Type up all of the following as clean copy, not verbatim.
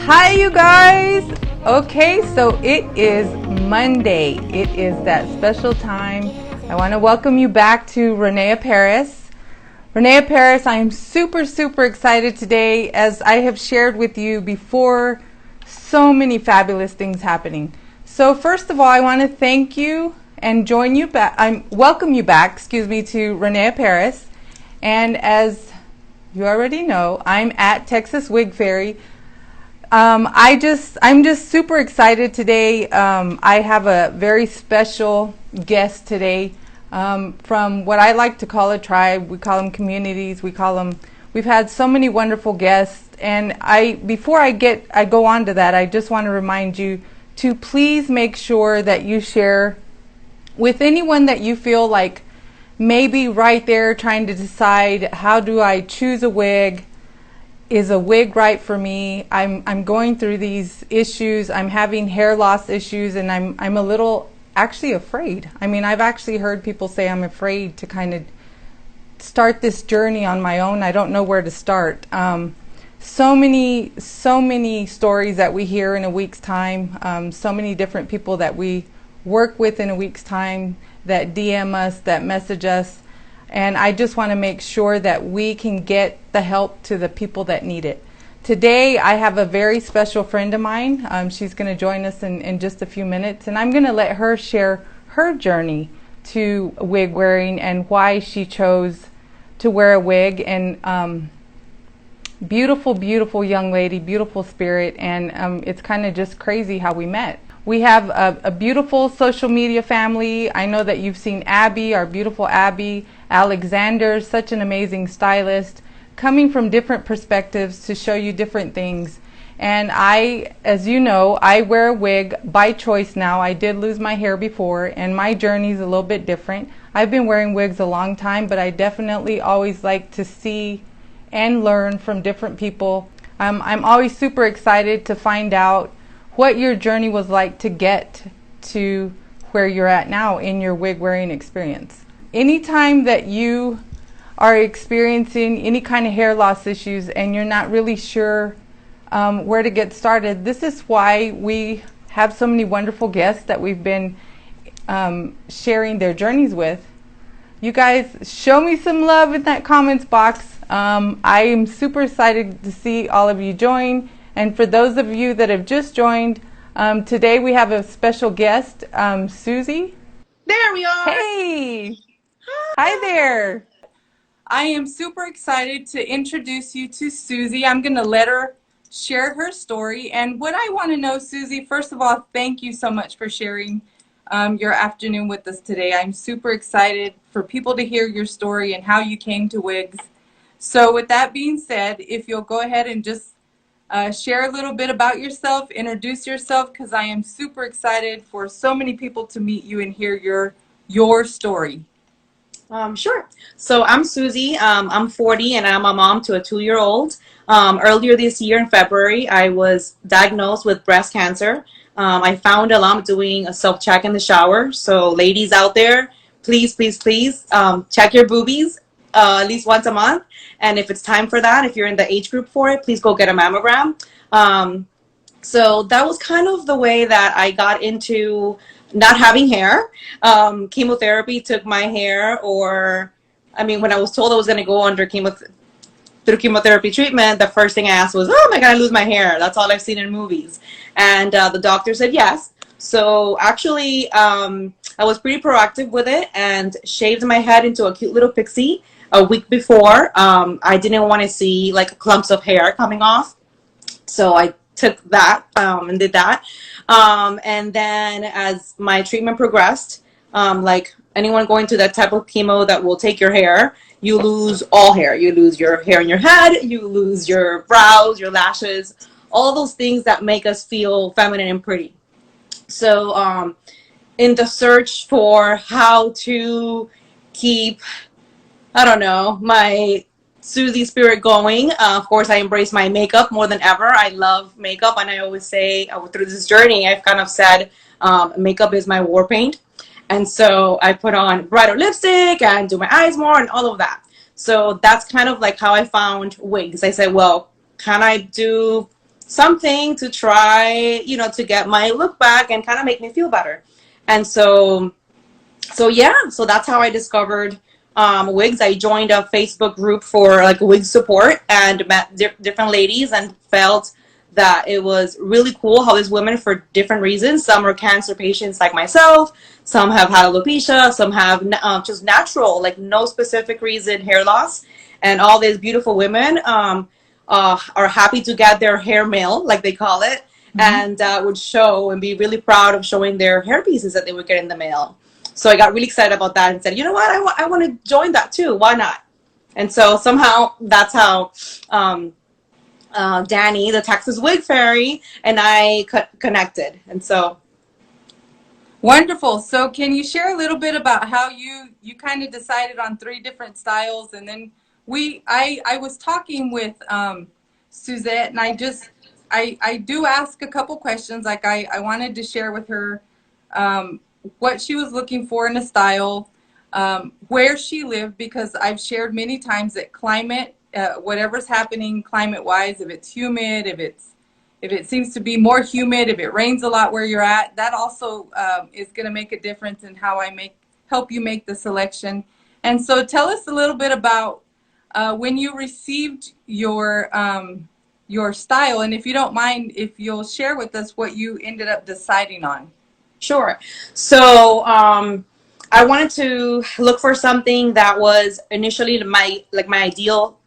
Hi you guys. Okay, so it is Monday. It is that special time. I want to welcome you back to René Paris. René Paris, I am super excited today. As I have shared with you before, so many fabulous things happening. So first of all, I want to thank you and join you back. Welcome you back, to René Paris. And as you already know, I'm at Texas Wig Fairy. I'm just super excited today. I have a very special guest today from what I like to call a tribe. We call them communities. We've had so many wonderful guests. And before I go on to that, I just want to remind you to please make sure that you share with anyone that you feel like maybe right there trying to decide, how do I choose a wig? Is a wig right for me? I'm going through these issues. I'm having hair loss issues, and I'm a little actually afraid. I mean, I've actually heard people say I'm afraid to kind of start this journey on my own. I don't know where to start. So many stories that we hear in a week's time. So many different people that we work with in a week's time that DM us, that message us. And I just want to make sure that we can get the help to the people that need it. Today, I have a very special friend of mine. She's going to join us in just a few minutes. And I'm going to let her share her journey to wig wearing and why she chose to wear a wig. And beautiful young lady, beautiful spirit. And it's kind of just crazy how we met. We have a beautiful social media family. I know that you've seen Abby, our beautiful Abby. Alexander, such an amazing stylist, coming from different perspectives to show you different things. And as you know, I wear a wig by choice now. I did lose my hair before, and my journey is a little bit different. I've been wearing wigs a long time, but I definitely always like to see and learn from different people. I'm always super excited to find out what your journey was like to get to where you're at now in your wig wearing experience. Anytime that you are experiencing any kind of hair loss issues and you're not really sure where to get started, this is why we have so many wonderful guests that we've been sharing their journeys with. You guys, show me some love in that comments box. I am super excited to see all of you join. And for those of you that have just joined, today we have a special guest, Susie. There we are. Hey. Hi there. I am super excited to introduce you to Susie. I'm going to let her share her story. And what I want to know, Susie, first of all, thank you so much for sharing your afternoon with us today. I'm super excited for people to hear your story and how you came to wigs. So with that being said, if you'll go ahead and just share a little bit about yourself, introduce yourself, because I am super excited for so many people to meet you and hear your story. Sure. So I'm Susie. I'm 40 and I'm a mom to a 2-year-old. Earlier this year in February, I was diagnosed with breast cancer. I found a lump doing a self-check in the shower. So ladies out there, please check your boobies at least once a month. And if it's time for that, if you're in the age group for it, please go get a mammogram. So that was kind of the way that I got into not having hair. Chemotherapy took my hair, when I was told I was going to go through chemotherapy treatment, the first thing I asked was, oh, am I going to lose my hair? That's all I've seen in movies. And the doctor said yes. So actually, I was pretty proactive with it and shaved my head into a cute little pixie a week before. I didn't want to see like clumps of hair coming off. So I took that and did that. And then as my treatment progressed, like anyone going through that type of chemo that will take your hair, you lose all hair. You lose your hair in your head, you lose your brows, your lashes, all those things that make us feel feminine and pretty. So in the search for how to keep, my Susie spirit going, of course, I embrace my makeup more than ever. I love makeup, and I always say through this journey, I've kind of said makeup is my war paint. And so I put on brighter lipstick and do my eyes more and all of that. So that's kind of like how I found wigs. I said, well, can I do something to try, you know, to get my look back and kind of make me feel better. And so yeah, so that's how I discovered wigs. I joined a Facebook group for like wig support and met different ladies and felt that it was really cool how these women, for different reasons, some are cancer patients like myself, some have had alopecia, some have just natural, like no specific reason, hair loss, and all these beautiful women are happy to get their hair mail, like they call it, and would show and be really proud of showing their hair pieces that they would get in the mail. So I got really excited about that and said, you know what, I want to join that too. Why not? And so somehow that's how Danny, the Texas Wig Fairy, and I connected. And so. Wonderful. So can you share a little bit about how you kind of decided on 3 different styles? And then I was talking with Suzette, and I do ask a couple questions. Like I wanted to share with her what she was looking for in a style, where she lived, because I've shared many times that climate, whatever's happening climate-wise, if it's humid, if it seems to be more humid, if it rains a lot where you're at, that also is going to make a difference in how I help you make the selection. And so tell us a little bit about when you received your style, and if you don't mind, if you'll share with us what you ended up deciding on. Sure. So I wanted to look for something that was initially my original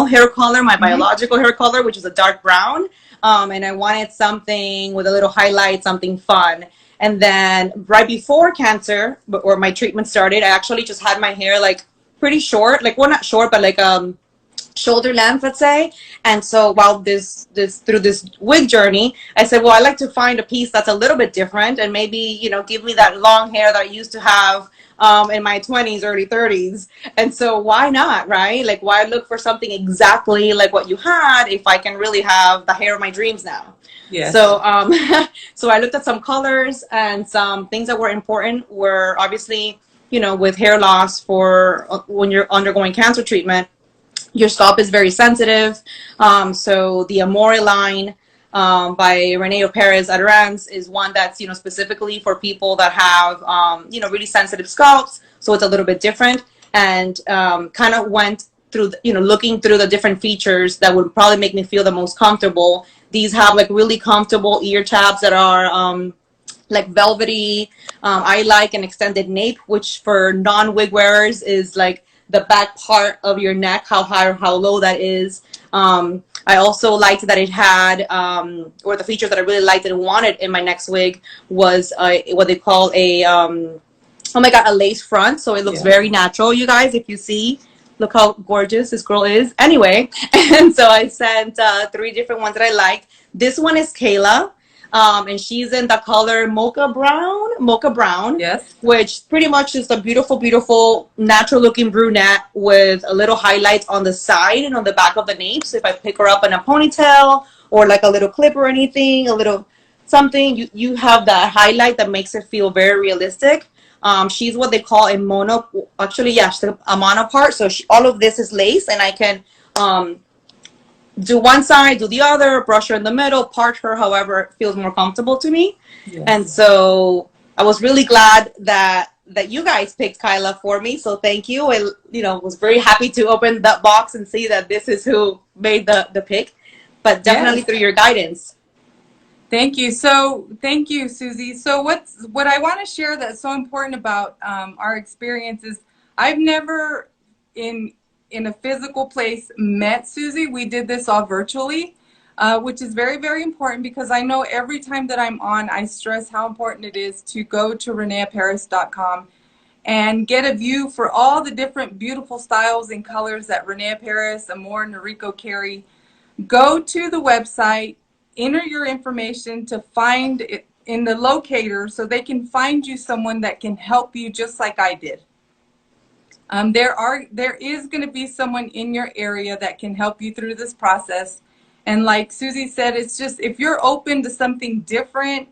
hair color, my biological hair color, which is a dark brown. And I wanted something with a little highlight, something fun. And then right before cancer, or my treatment started, I actually just had my hair like pretty short, like, well, not short, but like shoulder length, let's say. And so while through this wig journey, I said, well, I like to find a piece that's a little bit different and maybe, you know, give me that long hair that I used to have in my 20s, early 30s. And so why not, right? Like, why look for something exactly like what you had if I can really have the hair of my dreams now? Yes. So so I looked at some colors, and some things that were important were obviously, you know, with hair loss for when you're undergoing cancer treatment, your scalp is very sensitive. So the Amore line by René Aderans is one that's, you know, specifically for people that have, you know, really sensitive scalps. So it's a little bit different, and kind of went through, you know, looking through the different features that would probably make me feel the most comfortable. These have like really comfortable ear tabs that are like velvety. I like an extended nape, which for non-wig wearers is like the back part of your neck, how high or how low that is. I also liked that it had, or the features that I really liked and wanted in my next wig was what they call a, oh my God, a lace front. So it looks very natural, you guys, if you see. Look how gorgeous this girl is. Anyway, and so I sent 3 different ones that I liked. This one is Kayla. And she's in the color mocha brown, yes, which pretty much is a beautiful, beautiful, natural looking brunette with a little highlight on the side and on the back of the nape. So if I pick her up in a ponytail or like a little clip or anything, a little something, you have that highlight that makes it feel very realistic. She's what they call a mono, actually, yeah, she's a mono part. So all of this is lace, and I can do one side, do the other, brush her in the middle, part her however it feels more comfortable to me. Yes. And so I was really glad that you guys picked Kyla for me. So thank you. I, you know, was very happy to open that box and see that this is who made the pick, but definitely through your guidance. Thank you. So thank you, Susie. So what I want to share that's so important about our experience is I've never in a physical place met Susie. We did this all virtually, which is very, very important, because I know every time that I'm on, I stress how important it is to go to reneaparis.com and get a view for all the different beautiful styles and colors that René Paris, Amore, Noriko carry. Go to the website, enter your information to find it in the locator so they can find you someone that can help you just like I did. There is going to be someone in your area that can help you through this process. And like Susie said, it's just, if you're open to something different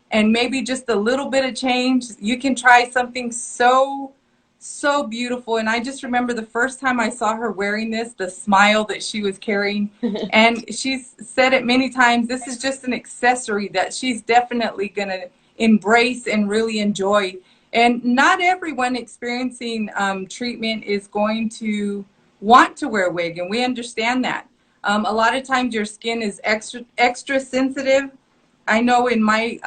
and maybe just a little bit of change, you can try something so so beautiful. And I just remember the first time I saw her wearing this, the smile that she was carrying. And she's said it many times, this is just an accessory that she's definitely going to embrace and really enjoy. And not everyone experiencing treatment is going to want to wear a wig, and we understand that. A lot of times your skin is extra sensitive. I know in my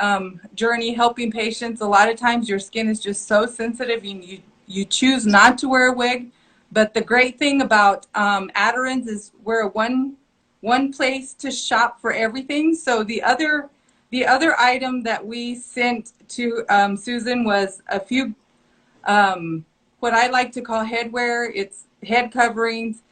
journey helping patients, a lot of times your skin is just so sensitive you choose not to wear a wig. But the great thing about Aderans is we're one place to shop for everything. So the other item that we sent to Susan was a few what I like to call headwear. It's head coverings.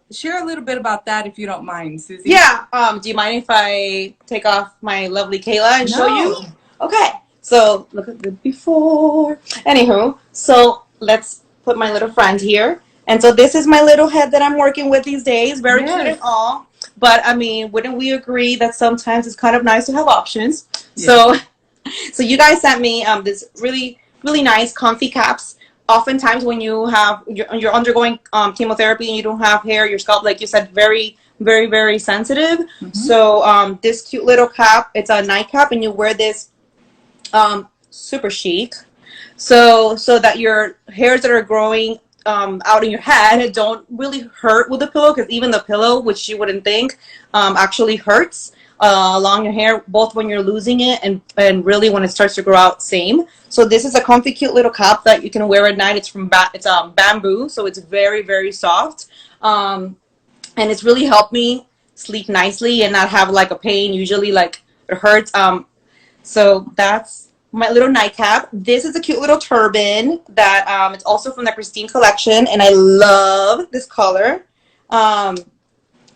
Share a little bit about that if you don't mind, Susie. Yeah. Do you mind if I take off my lovely Kayla and show you? Okay. So look at the before. Anywho, so let's put my little friend here. And so this is my little head that I'm working with these days. Very cute and all. But I mean, wouldn't we agree that sometimes it's kind of nice to have options? Yes. So you guys sent me this really, really nice comfy caps. Oftentimes when you're undergoing chemotherapy and you don't have hair, your scalp, like you said, very, very, very sensitive. Mm-hmm. So this cute little cap, it's a nightcap, and you wear this super chic. So that your hairs that are growing out in your head don't really hurt with the pillow, because even the pillow, which you wouldn't think, actually hurts along your hair, both when you're losing it and really when it starts to grow out, same. So this is a comfy, cute little cap that you can wear at night. It's from bamboo, so it's very, very soft, and it's really helped me sleep nicely and not have like a pain. Usually, like, it hurts. So that's my little nightcap. This is a cute little turban that it's also from the Christine collection, and I love this color.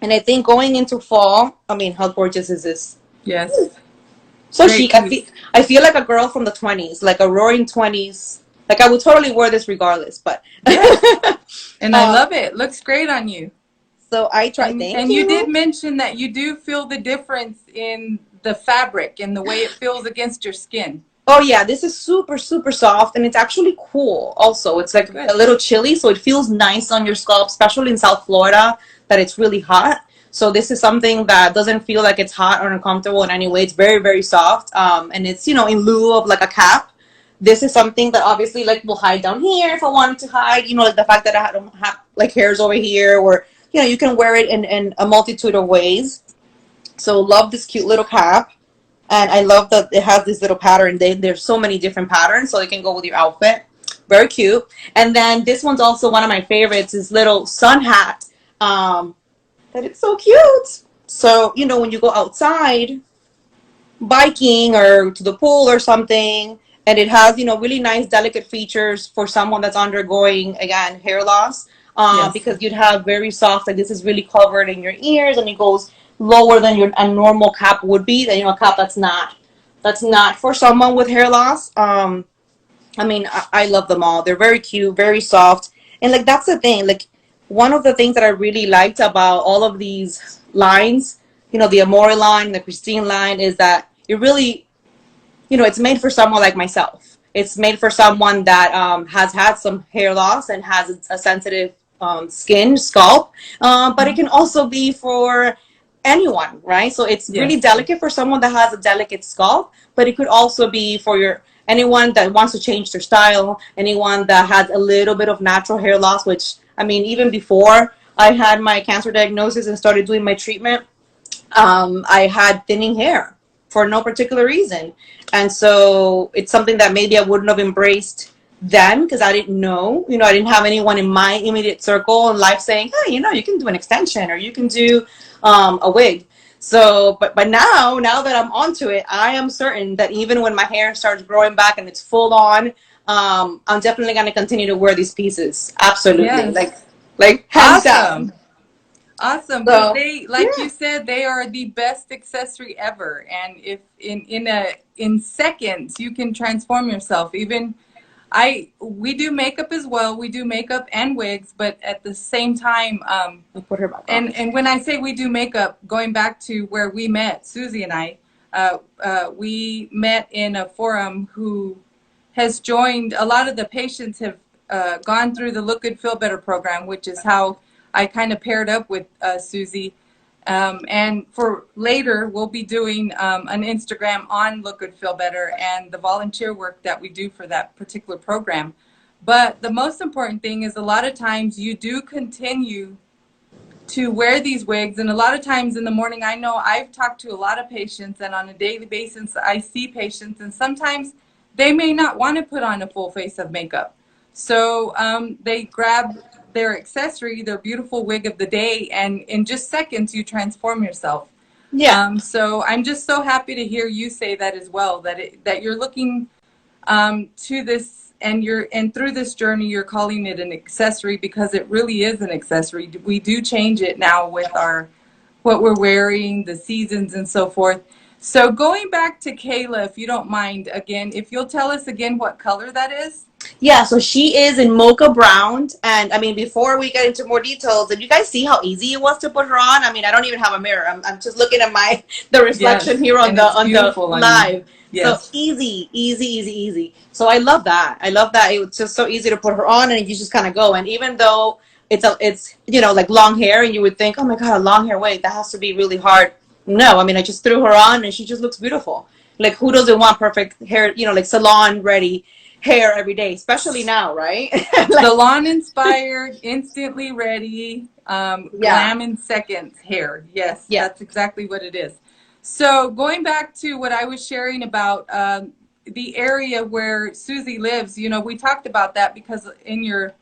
And I think going into fall, I mean, how gorgeous is this? Yes. So chic. I feel like a girl from the 20s, like a roaring 20s. Like, I would totally wear this regardless, but. Yes. And I love it. Looks great on you. So I tried. And you did mention that you do feel the difference in the fabric and the way it feels against your skin. Oh yeah, this is super, super soft, and it's actually cool also. It's like a little chilly, so it feels nice on your scalp, especially in South Florida, that it's really hot. So this is something that doesn't feel like it's hot or uncomfortable in any way. It's very, very soft, and it's, you know, in lieu of like a cap. This is something that obviously, like, will hide down here if I wanted to hide, you know, like the fact that I don't have like hairs over here, or, you know, you can wear it in a multitude of ways. So love this cute little cap. And I love that it has this little pattern. There's so many different patterns, so it can go with your outfit. Very cute. And then this one's also one of my favorites, this little sun hat. That it's so cute. So, you know, when you go outside biking or to the pool or something, and it has, you know, really nice, delicate features for someone that's undergoing, again, hair loss. Yes. Because you'd have very soft, like this is really covered in your ears, and it goes lower than a normal cap would be. That, you know, a cap that's not for someone with hair loss. I mean, I love them all. They're very cute, very soft, and like that's the thing. Like, one of the things that I really liked about all of these lines, you know, the Amore line, the Christine line, is that it really, you know, it's made for someone like myself. It's made for someone that has had some hair loss and has a sensitive scalp, but it can also be for anyone, right? So it's really delicate for someone that has a delicate scalp, but it could also be for anyone that wants to change their style, anyone that has a little bit of natural hair loss, which, I mean, even before I had my cancer diagnosis and started doing my treatment, I had thinning hair for no particular reason. And so it's something that maybe I wouldn't have embraced then, because I didn't know, you know, I didn't have anyone in my immediate circle in life saying, hey, you know, you can do an extension, or you can do a wig. So, but now that I'm onto it, I am certain that even when my hair starts growing back and it's full on, I'm definitely going to continue to wear these pieces. Absolutely. Yes. Like hands down. Awesome. So, they, like you said, they are the best accessory ever. And if in seconds you can transform yourself. Even we do makeup as well. We do makeup and wigs, but at the same time, put her back on. And when I say we do makeup, going back to where we met, Susie and I, we met in a forum who has joined. A lot of the patients gone through the Look Good, Feel Better program, which is how I kind of paired up with Susie. And for later, we'll be doing an Instagram on Look Good, Feel Better and the volunteer work that we do for that particular program. But the most important thing is a lot of times you do continue to wear these wigs, and a lot of times in the morning, I know I've talked to a lot of patients, and on a daily basis I see patients, and sometimes they may not want to put on a full face of makeup, so they grab their accessory, their beautiful wig of the day, and in just seconds you transform yourself. Yeah. So I'm just so happy to hear you say that as well, that you're looking to this, and through this journey you're calling it an accessory, because it really is an accessory. We do change it now with what we're wearing, the seasons and so forth. So going back to Kayla, if you don't mind, again, if you'll tell us again what color that is. Yeah, so she is in mocha brown, and I mean, before we get into more details, did you guys see how easy it was to put her on? I mean, I don't even have a mirror. I'm just looking at the reflection Yes, here on and the it's beautiful, I mean, live. yes. So easy, easy, easy, easy. So I love that. I love that. It was just so easy to put her on, and you just kind of go. And even though it's like long hair, and you would think, oh my god, a long hair wig, that has to be really hard. No, I mean, I just threw her on, and she just looks beautiful. Like, who doesn't want perfect hair? Like salon ready hair every day, especially now, right? Salon inspired, instantly ready, glam in seconds hair. Yes, Yeah. that's exactly what it is. So going back to what I was sharing about the area where Susie lives, we talked about that because in your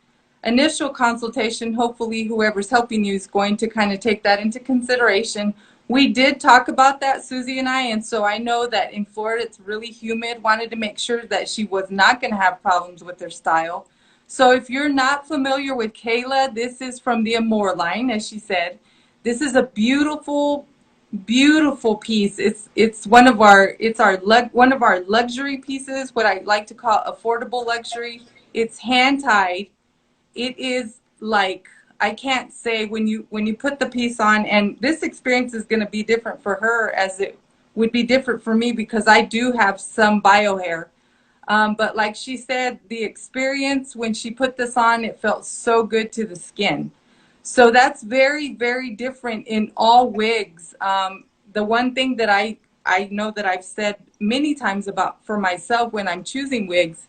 initial consultation, hopefully whoever's helping you is going to kind of take that into consideration. We did talk about that, Susie and I, and so I know that in Florida it's really humid. Wanted to make sure that she was not going to have problems with her style. So if you're not familiar with Kayla, this is from the Amore line, as she said. This is a beautiful, beautiful piece. It's one of our luxury pieces, what I like to call affordable luxury. It's hand tied. It is like, I can't say when you put the piece on, and this experience is going to be different for her as it would be different for me because I do have some bio hair. But like she said, the experience when she put this on, it felt so good to the skin. So that's very, very different in all wigs. The one thing that I know that I've said many times about for myself when I'm choosing wigs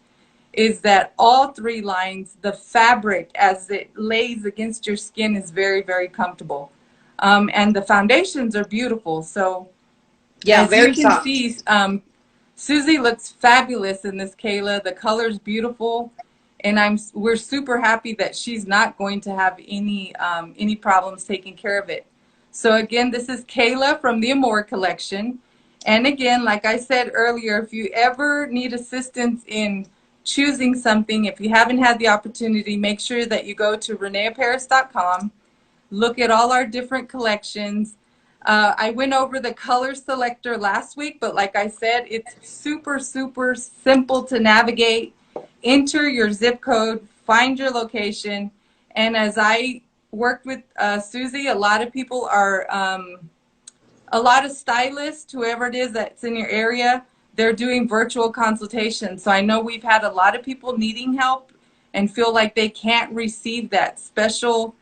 is that all three lines, the fabric as it lays against your skin is very, very comfortable. And the foundations are beautiful. So yeah, as very you can soft. see, Susie looks fabulous in this, Kayla. The color's beautiful. And we're super happy that she's not going to have any problems taking care of it. So again, this is Kayla from the Amore Collection. And again, like I said earlier, if you ever need assistance in choosing something, if you haven't had the opportunity, make sure that you go to reneaparis.com, look at all our different collections. I went over the color selector last week, but like I said, it's super, super simple to navigate. Enter your zip code, find your location, and as I worked with Susie, a lot of people are, a lot of stylists, whoever it is that's in your area, they're doing virtual consultations. So I know we've had a lot of people needing help and feel like they can't receive that special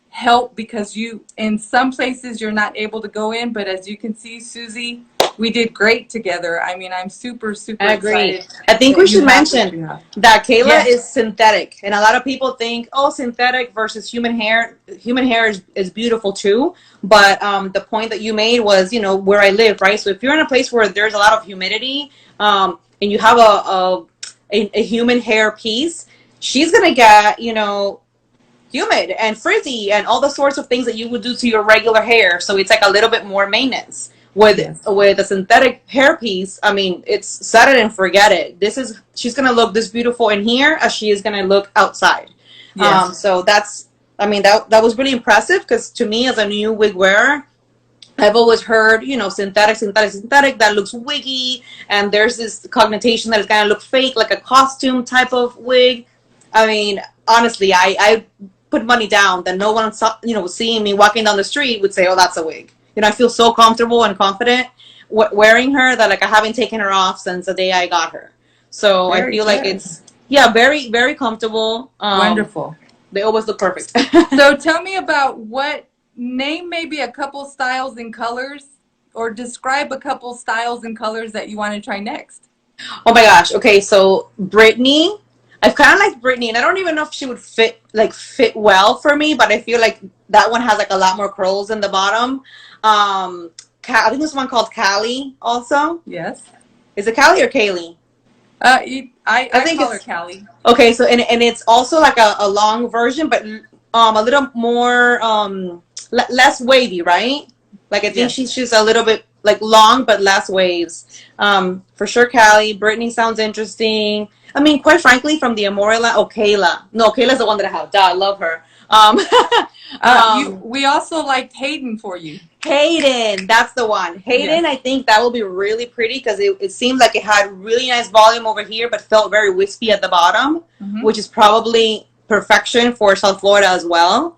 help because in some places you're not able to go in, but as you can see, Susie, we did great together. I mean, I'm super, super excited. I think we should mention that Kayla Yes. is synthetic, and a lot of people think, oh, synthetic versus human hair. Human hair is beautiful too, but the point that you made was, where I live, right? So if you're in a place where there's a lot of humidity, and you have a human hair piece, she's gonna get, humid and frizzy and all the sorts of things that you would do to your regular hair. So it's like a little bit more maintenance. With a synthetic hair piece, I mean, it's set it and forget it. She's gonna look this beautiful in here as she is gonna look outside. Yes. So that was really impressive because to me as a new wig wearer, I've always heard, synthetic, that looks wiggy, and there's this connotation that it's gonna look fake, like a costume type of wig. I mean, honestly, I put money down that no one, seeing me walking down the street would say, oh, that's a wig. I feel so comfortable and confident wearing her that, like, I haven't taken her off since the day I got her. So I feel like Yeah, very, very comfortable. Wonderful. They always look perfect. So tell me about name maybe a couple styles and colors, or describe a couple styles and colors that you want to try next. Oh my gosh. Okay, so Brittany, I've kind of liked Brittany, and I don't even know if she would fit well for me, but I feel like that one has like a lot more curls in the bottom. I think there's one called Callie also. Yes. Is it Callie or Kaylee? I think call her it's Callie. okay. So and it's also like a long version, but a little more less wavy, right? Like I think Yes. she's just a little bit like long but less waves. For sure, Callie. Brittany sounds interesting. I mean, quite frankly, from the Amore line, oh Kayla. No, Kayla's the one that I have. Duh, I love her. We also liked Hayden for you. Hayden, that's the one. Hayden, Yes. I think that will be really pretty because it seems like it had really nice volume over here, but felt very wispy at the bottom, which is probably perfection for South Florida as well.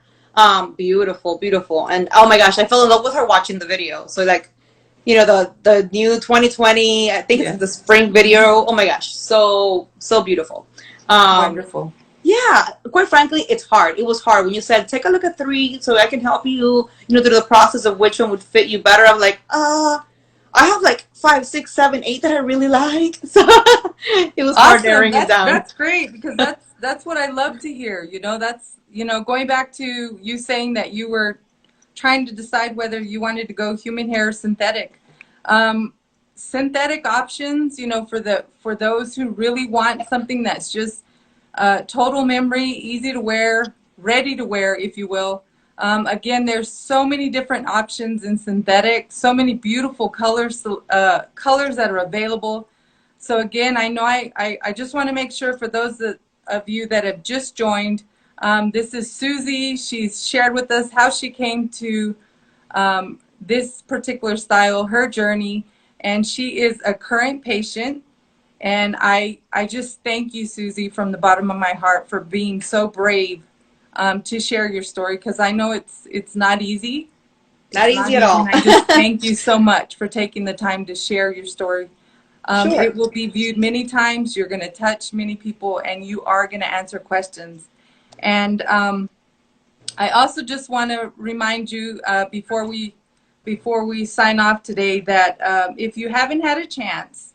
Beautiful, beautiful. And oh my gosh, I fell in love with her watching the video. So like, you know, the new 2020, I think it's the spring video. Oh my gosh, so beautiful. Wonderful. Yeah, quite frankly, it's hard. It was hard when you said take a look at 3 so I can help you, you know, through the process of which one would fit you better. I'm like, I have like 5, 6, 7, 8 that I really like. So it was hard narrowing it down. That's great, because that's what I love to hear. You know, that's, you know, going back to you saying that you were trying to decide whether you wanted to go human hair or synthetic. Synthetic options, you know, for those who really want something that's just total memory, easy to wear, ready to wear, if you will. Again, there's so many different options in synthetic, so many beautiful colors that are available. So again, I know I just want to make sure for those of you that have just joined, this is Susie. She's shared with us how she came to this particular style, her journey, and she is a current patient. And I just thank you, Susie, from the bottom of my heart for being so brave to share your story, because I know it's not easy. Not easy at all. And I just thank you so much for taking the time to share your story. Sure. It will be viewed many times. You're going to touch many people, and you are going to answer questions. And I also just want to remind you before we sign off today that if you haven't had a chance,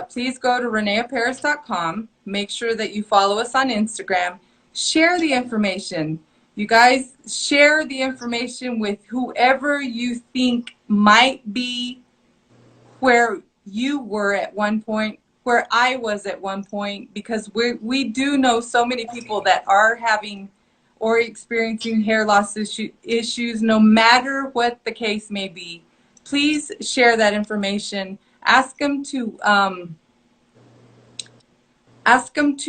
please go to reneaparis.com. Make sure that you follow us on Instagram. Share the information. You guys, share the information with whoever you think might be where you were at one point, where I was at one point, because we do know so many people that are having or experiencing hair loss issues, no matter what the case may be. Please share that information. Ask them to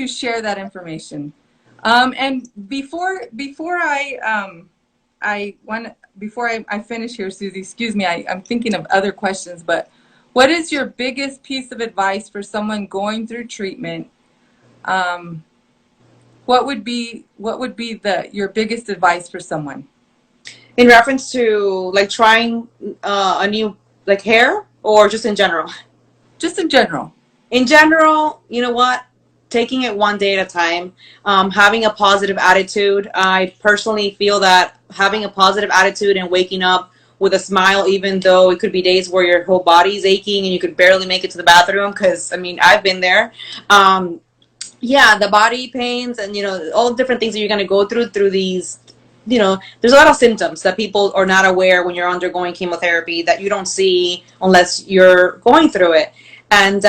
share that information. And before I finish here, Susie, excuse me, I'm thinking of other questions, but what is your biggest piece of advice for someone going through treatment? What would be your biggest advice for someone? In reference to like trying a new like hair, or just in general? Just in general. In general, you know what? Taking it one day at a time, having a positive attitude. I personally feel that having a positive attitude and waking up with a smile, even though it could be days where your whole body's aching and you could barely make it to the bathroom, because I mean, I've been there. Yeah, the body pains and, you know, all the different things that you're going to go through these, you know, there's a lot of symptoms that people are not aware when you're undergoing chemotherapy that you don't see unless you're going through it. And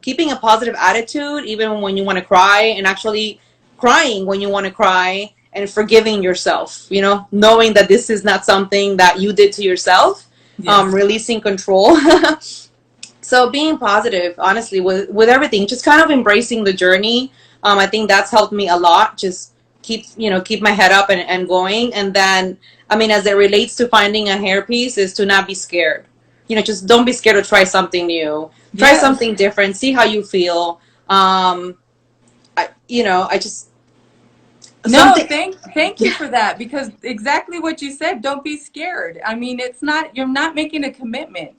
keeping a positive attitude even when you want to cry, and actually crying when you want to cry, and forgiving yourself, you know, knowing that this is not something that you did to yourself. Yes. Releasing control. So being positive, honestly, with everything, just kind of embracing the journey. I think that's helped me a lot. Just keep my head up and going. And then, I mean, as it relates to finding a hairpiece, is to not be scared. You know, just don't be scared to try something new. Try something different. See how you feel. Thank you for that, because exactly what you said. Don't be scared. I mean, you're not making a commitment.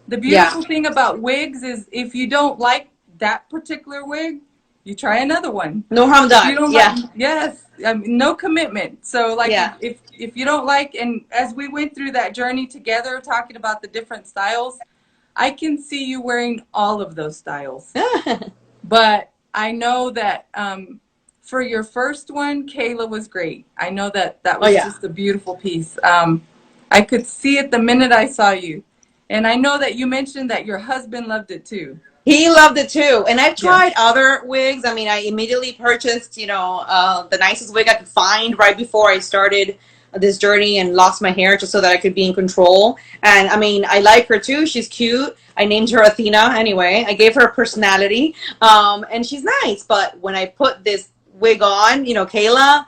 The beautiful thing about wigs is if you don't like that particular wig, you try another one. No harm done. Yeah. Yes, no commitment. So like Yeah. if you don't like, and as we went through that journey together talking about the different styles, I can see you wearing all of those styles. But I know that for your first one, Kayla was great. I know that was just a beautiful piece. I could see it the minute I saw you. And I know that you mentioned that your husband loved it too. He loved it too. And I've tried other wigs. I mean, I immediately purchased, you know, the nicest wig I could find right before I started this journey and lost my hair, just so that I could be in control. And I mean, I like her too. She's cute. I named her Athena anyway. I gave her a personality. And she's nice. But when I put this wig on, you know, Kayla,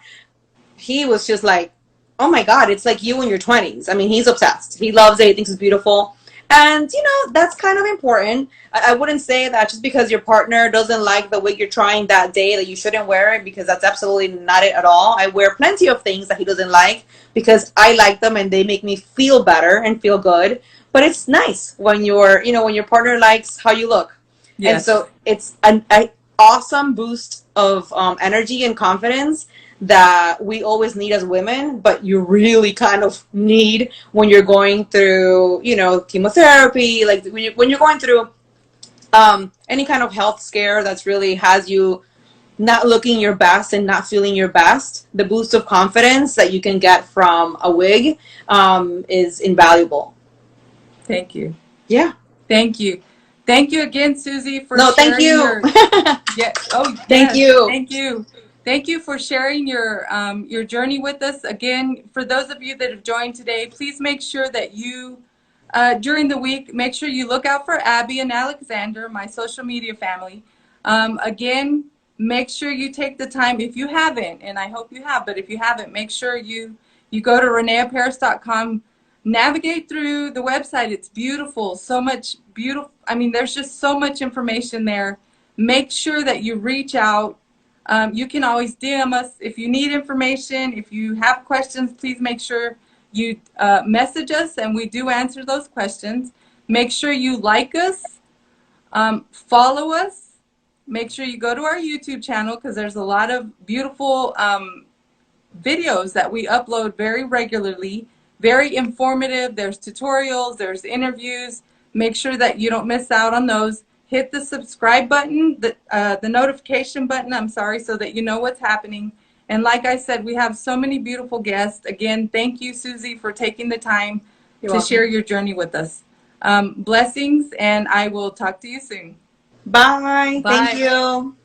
he was just like, oh my God, it's like you in your 20s. I mean, he's obsessed. He loves it. He thinks it's beautiful. And, you know, that's kind of important. I wouldn't say that just because your partner doesn't like the wig you're trying that day that you shouldn't wear it, because that's absolutely not it at all. I wear plenty of things that he doesn't like because I like them and they make me feel better and feel good. But it's nice when when your partner likes how you look. Yes. And so it's an awesome boost of energy and confidence that we always need as women, but you really kind of need when you're going through, you know, chemotherapy, like when you're going through any kind of health scare that's really has you not looking your best and not feeling your best. The boost of confidence that you can get from a wig is invaluable. Thank you. Yeah. Thank you. Thank you again, Susie, for sharing. Thank you. Thank you. Thank you. Thank you for sharing your journey with us. Again, for those of you that have joined today, please make sure that you, during the week, make sure you look out for Abby and Alexander, my social media family. Again, make sure you take the time, if you haven't, and I hope you have, but if you haven't, make sure you go to reneaparis.com, navigate through the website. It's beautiful, so much beautiful. I mean, there's just so much information there. Make sure that you reach out. You can always DM us if you need information. If you have questions, please make sure you message us, and we do answer those questions. Make sure you like us, follow us. Make sure you go to our YouTube channel, because there's a lot of beautiful videos that we upload very regularly, very informative. There's tutorials, there's interviews. Make sure that you don't miss out on those. Hit the subscribe button, the notification button, I'm sorry, so that you know what's happening. And like I said, we have so many beautiful guests. Again, thank you, Susie, for taking the time to share your journey with us. Blessings, and I will talk to you soon. Bye. Thank you.